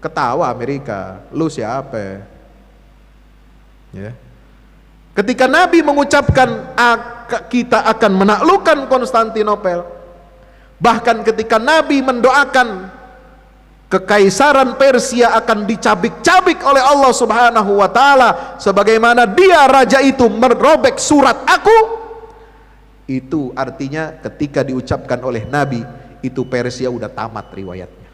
A: Ketawa Amerika, lu siapa? Ya. Ketika Nabi mengucapkan kita akan menaklukkan Konstantinopel, bahkan ketika Nabi mendoakan kekaisaran Persia akan dicabik-cabik oleh Allah Subhanahu wa taala sebagaimana dia raja itu merobek surat aku, itu artinya ketika diucapkan oleh Nabi itu Persia udah tamat riwayatnya,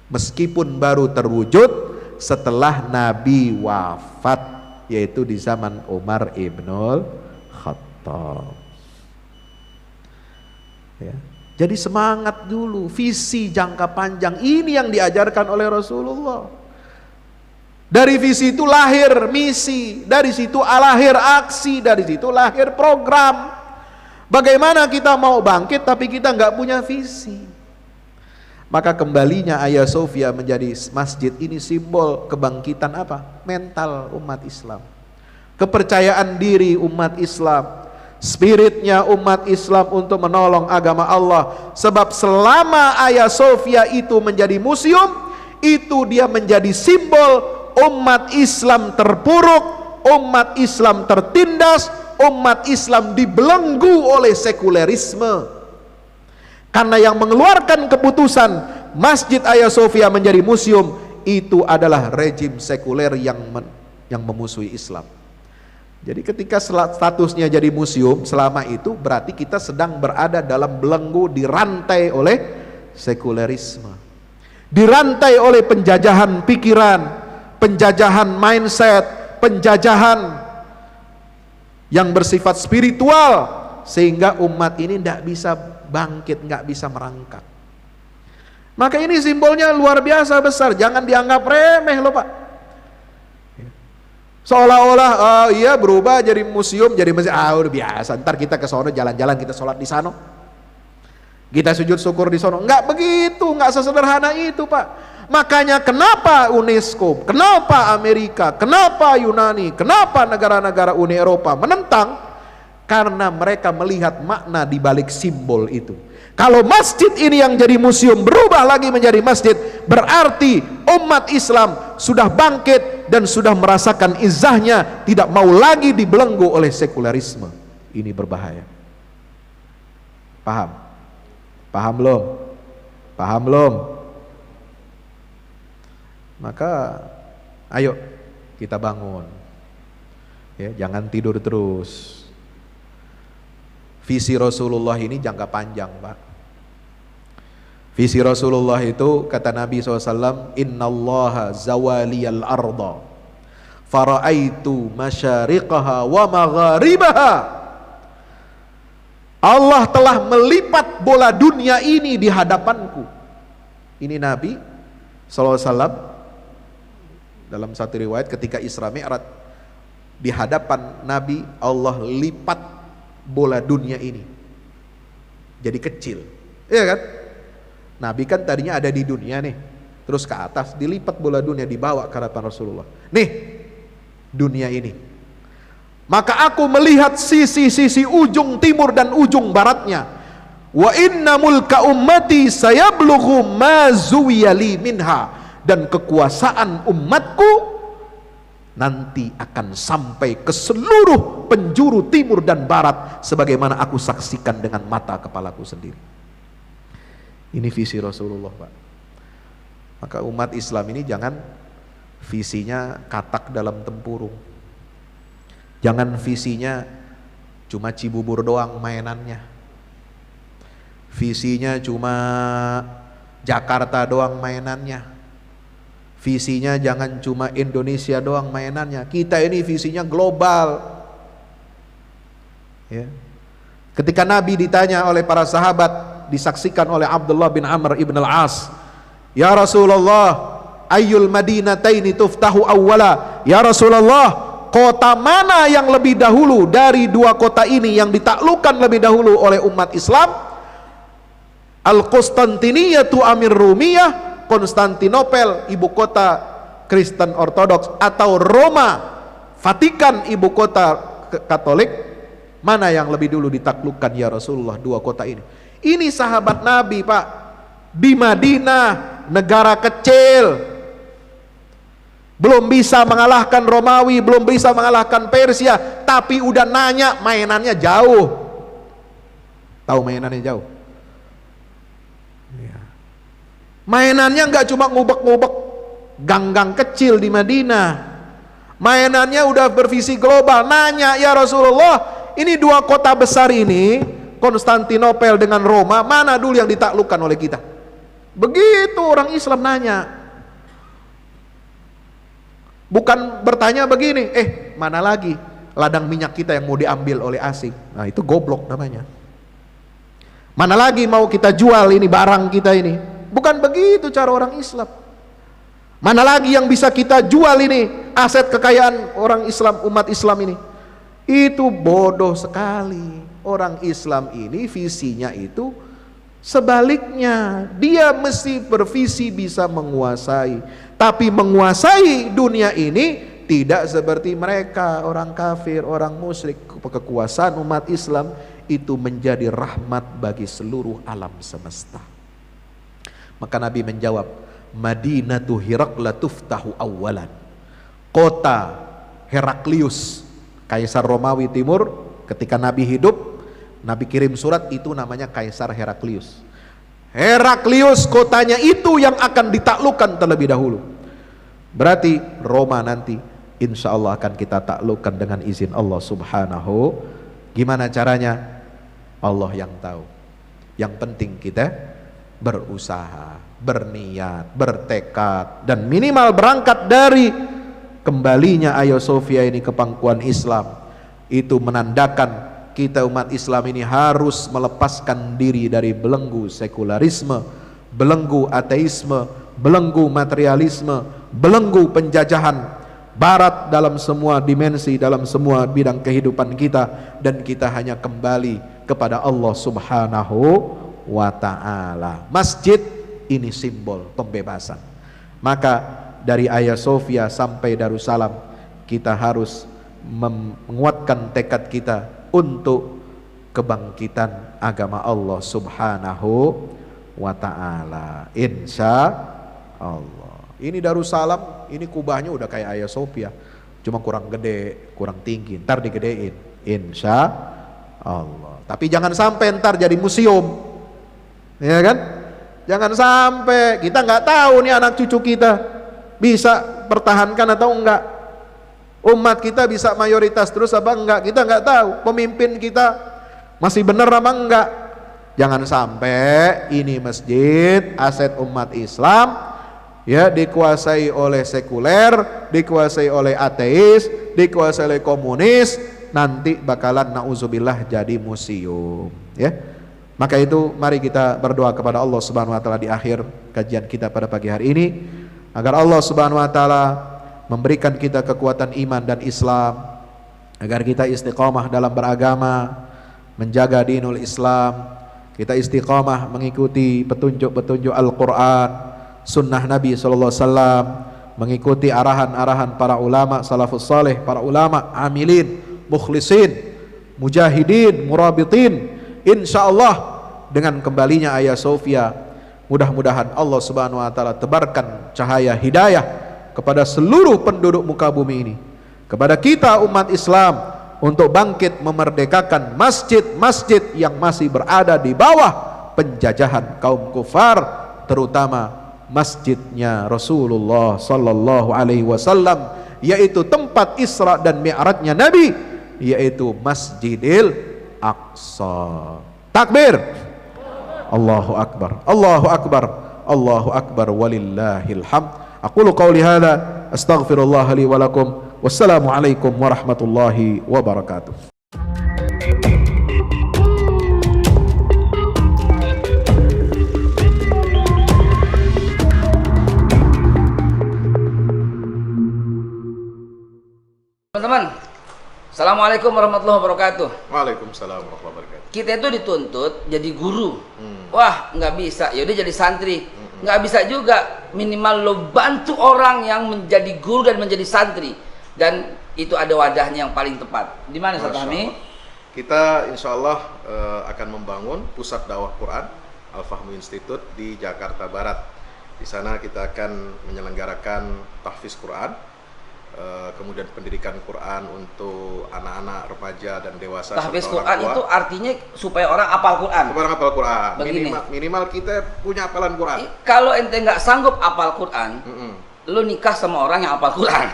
A: meskipun baru terwujud setelah Nabi wafat, yaitu di zaman Umar ibnul Khattab. Ya. Jadi semangat dulu, visi jangka panjang ini yang diajarkan oleh Rasulullah. Dari visi itu lahir misi, dari situ lahir aksi, dari situ lahir program. Bagaimana kita mau bangkit tapi kita nggak punya visi? Maka kembalinya Hagia Sophia menjadi masjid ini simbol kebangkitan apa? Mental umat Islam, kepercayaan diri umat Islam, spiritnya umat Islam untuk menolong agama Allah. Sebab selama Hagia Sophia itu menjadi museum, itu dia menjadi simbol umat Islam terpuruk, umat Islam tertindas, umat Islam dibelenggu oleh sekulerisme. Karena yang mengeluarkan keputusan Masjid Hagia Sophia menjadi museum itu adalah rejim sekuler yang memusuhi Islam. Jadi ketika statusnya jadi museum selama itu berarti kita sedang berada dalam belenggu, dirantai oleh sekulerisme, dirantai oleh penjajahan pikiran, penjajahan mindset, penjajahan yang bersifat spiritual, sehingga umat ini tidak bisa bangkit, nggak bisa merangkak. Maka ini simbolnya luar biasa besar, jangan dianggap remeh loh Pak. Seolah-olah iya berubah jadi museum, jadi masjid, udah biasa, ntar kita ke sono jalan-jalan, kita sholat di sana. Kita sujud syukur di sono. Enggak begitu, enggak sesederhana itu, Pak. Makanya kenapa UNESCO, kenapa Amerika, kenapa Yunani, kenapa negara-negara Uni Eropa menentang? Karena mereka melihat makna di balik simbol itu. Kalau masjid ini yang jadi museum berubah lagi menjadi masjid, berarti umat Islam sudah bangkit dan sudah merasakan izahnya, tidak mau lagi dibelenggu oleh sekularisme. Ini berbahaya. Paham? Paham belum? Paham belum? Maka ayo kita bangun. Ya, jangan tidur terus. Visi Rasulullah ini jangka panjang, Pak. Visi Rasulullah itu kata Nabi SAW, Innallaha zawaliyal arda fara'aitu masyariqaha wa magharibaha. Allah telah melipat bola dunia ini di hadapanku. Ini Nabi SAW dalam satu riwayat ketika Isra Mi'raj, di hadapan Nabi Allah lipat bola dunia ini jadi kecil, iya kan? Nabi kan tadinya ada di dunia nih, terus ke atas dilipat bola dunia, dibawa ke hadapan Rasulullah. Nih dunia ini, maka aku melihat sisi-sisi ujung timur dan ujung baratnya. Wa inna mulka ummati sayablughu ma zuwiyali minha. Dan kekuasaan umatku nanti akan sampai ke seluruh penjuru timur dan barat, sebagaimana aku saksikan dengan mata kepalaku sendiri. Ini visi Rasulullah, Pak. Maka umat Islam ini jangan visinya katak dalam tempurung. Jangan visinya cuma Cibubur doang mainannya. Visinya cuma Jakarta doang mainannya. Visinya jangan cuma Indonesia doang mainannya. Kita ini visinya global. Ya. Ketika Nabi ditanya oleh para sahabat, disaksikan oleh Abdullah bin Amr ibn al-As, Ya Rasulullah, ayyul madinataini tuftahu awwala? Ya Rasulullah, kota mana yang lebih dahulu dari dua kota ini yang ditaklukkan lebih dahulu oleh umat Islam? Al-Qustantiniyatu Amir Rumiyah, Konstantinopel ibu kota Kristen Ortodoks, atau Roma Vatikan ibu kota Katolik? Mana yang lebih dulu ditaklukkan ya Rasulullah, dua kota ini? Ini sahabat Nabi, Pak, di Madinah, negara kecil, belum bisa mengalahkan Romawi, belum bisa mengalahkan Persia, tapi udah nanya mainannya jauh. Tahu mainannya jauh? Mainannya nggak cuma ngubek-ngubek gang-gang kecil di Madinah. Mainannya udah bervisi global. Nanya, ya Rasulullah, ini dua kota besar ini, Konstantinopel dengan Roma, mana dulu yang ditaklukkan oleh kita? Begitu orang Islam nanya. Bukan bertanya begini, mana lagi ladang minyak kita yang mau diambil oleh asing? Nah, itu goblok namanya. Mana lagi mau kita jual ini barang kita ini? Bukan begitu cara orang Islam. Mana lagi yang bisa kita jual ini aset kekayaan orang Islam, umat Islam ini? Itu bodoh sekali. Orang Islam ini visinya itu sebaliknya. Dia mesti bervisi bisa menguasai, tapi menguasai dunia ini tidak seperti mereka, orang kafir, orang musyrik. Kekuasaan umat Islam itu menjadi rahmat bagi seluruh alam semesta. Maka Nabi menjawab, Madinatu Hirakla tuftahu awalan. Kota Heraklius, Kaisar Romawi Timur, ketika Nabi hidup, Nabi kirim surat, itu namanya Kaisar Heraklius. Heraklius kotanya itu yang akan ditaklukkan terlebih dahulu. Berarti Roma nanti insya Allah akan kita taklukkan dengan izin Allah subhanahu. Gimana caranya? Allah yang tahu. Yang penting kita berusaha, berniat, bertekad, dan minimal berangkat dari kembalinya Hagia Sophia ini ke pangkuan Islam. Itu menandakan kita umat Islam ini harus melepaskan diri dari belenggu sekularisme, belenggu ateisme, belenggu materialisme, belenggu penjajahan Barat dalam semua dimensi, dalam semua bidang kehidupan kita, dan kita hanya kembali kepada Allah subhanahu wa ta'ala. Masjid ini simbol pembebasan. Maka dari Hagia Sophia sampai Darussalam kita harus menguatkan tekad kita untuk kebangkitan agama Allah Subhanahu wa ta'ala, insya Allah. Ini Darussalam, ini kubahnya udah kayak Hagia Sophia, cuma kurang gede, kurang tinggi, ntar digedein, insya Allah. Tapi jangan sampai ntar jadi museum, ya kan? Jangan sampai kita nggak tahu nih anak cucu kita bisa pertahankan atau enggak, umat kita bisa mayoritas terus apa enggak, kita nggak tahu. Pemimpin kita masih benar apa enggak. Jangan sampai ini masjid, aset umat Islam, ya, dikuasai oleh sekuler, dikuasai oleh ateis, dikuasai oleh komunis, nanti bakalan na'udzubillah jadi museum, ya. Maka itu mari kita berdoa kepada Allah Subhanahu wa taala di akhir kajian kita pada pagi hari ini, agar Allah Subhanahu wa taala memberikan kita kekuatan iman dan Islam, agar kita istiqamah dalam beragama, menjaga dinul Islam, kita istiqamah mengikuti petunjuk-petunjuk Al-Quran, sunnah Nabi SAW, mengikuti arahan-arahan para ulama salafus saleh, para ulama amilin, mukhlisin, mujahidin, murabitin. Insyaallah dengan kembalinya Hagia Sophia, mudah-mudahan Allah Subhanahu wa taala tebarkan cahaya hidayah kepada seluruh penduduk muka bumi ini, kepada kita umat Islam, untuk bangkit memerdekakan masjid-masjid yang masih berada di bawah penjajahan kaum kufar, terutama masjidnya Rasulullah sallallahu alaihi wasallam, yaitu tempat Isra dan Mi'rajnya Nabi, yaitu Masjidil Aqsa. Takbir. Allahu akbar. Allahu akbar. Allahu akbar walillahil hamd. Aqulu qawli hadza astaghfirullah li wa lakum. Wassalamu alaikum warahmatullahi wabarakatuh.
B: Teman-teman, assalamualaikum warahmatullahi wabarakatuh.
A: Waalaikumsalam warahmatullahi wabarakatuh.
B: Kita itu dituntut jadi guru. Wah, nggak bisa. Ya udah jadi santri. Nggak bisa juga. Minimal lo bantu orang yang menjadi guru dan menjadi santri. Dan itu ada wadahnya yang paling tepat. Di mana Ustaz Fahmi?
A: Kita insya Allah akan membangun pusat dakwah Quran Al-Fahmu Institute di Jakarta Barat. Di sana kita akan menyelenggarakan tahfiz Quran, kemudian pendidikan Quran untuk anak-anak, remaja dan dewasa.
B: Tahfiz Quran itu artinya supaya orang hafal Quran.
A: Supaya orang hafal Quran.
B: Begini.
A: Minimal kita punya hafalan Quran.
B: Kalau ente nggak sanggup hafal Quran, lu nikah sama orang yang hafal Quran.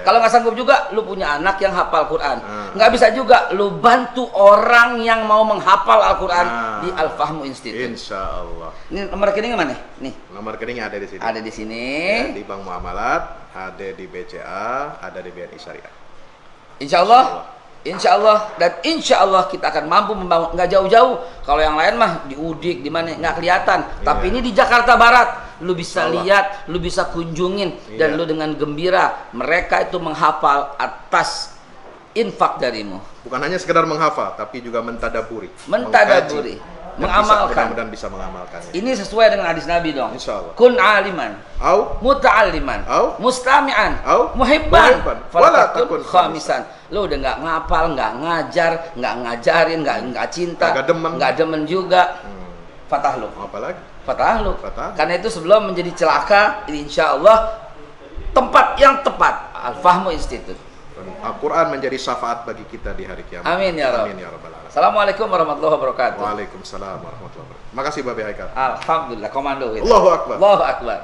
B: Kalau nggak sanggup juga, lu punya anak yang hafal Quran. Nggak bisa juga, lu bantu orang yang mau menghafal Al-Quran di Al-Fahmu Institute.
A: Insya Allah.
B: Ini nomor rekening mana? Nih.
A: Nomor rekeningnya ada di sini.
B: Ada di sini.
A: Ya, di Bank Muamalat, ada di BCA, ada di BNI Syariah.
B: Insya Allah. Insya Allah dan insya Allah kita akan mampu membangun. Nggak jauh-jauh. Kalau yang lain mah di Udik, di mana nggak kelihatan. Tapi ini di Jakarta Barat. Lu bisa lihat, lu bisa kunjungin, dan lu dengan gembira mereka itu menghafal atas infak darimu.
A: Bukan hanya sekedar menghafal, tapi juga mentadaburi,
B: mengamalkan.
A: Mudah-mudahan bisa mengamalkan.
B: Ini sesuai dengan hadis Nabi dong.
A: Insya Allah.
B: Kun aliman,
A: Au
B: muta'alliman, mustami'an, muhibban, wala takun khamisan. Lu udah nggak ngapal, nggak ngajar, nggak ngajarin, nggak cinta, nggak demen juga. Fatah lu.
A: Apalagi?
B: Fatah lu. Karena itu sebelum menjadi celaka, insya Allah tempat yang tepat Al-Fahmu Institute.
A: Al-Quran menjadi syafaat bagi kita di hari kiamat.
B: Amin ya Rabb.
A: Amin ya Rabbal alamin.
B: Assalamualaikum warahmatullahi wabarakatuh.
A: Waalaikumsalam warahmatullahi wabarakatuh. Makasih Babe Haikal.
B: Alhamdulillah, komando gitu.
A: Allahu Akbar.
B: Allahu Akbar.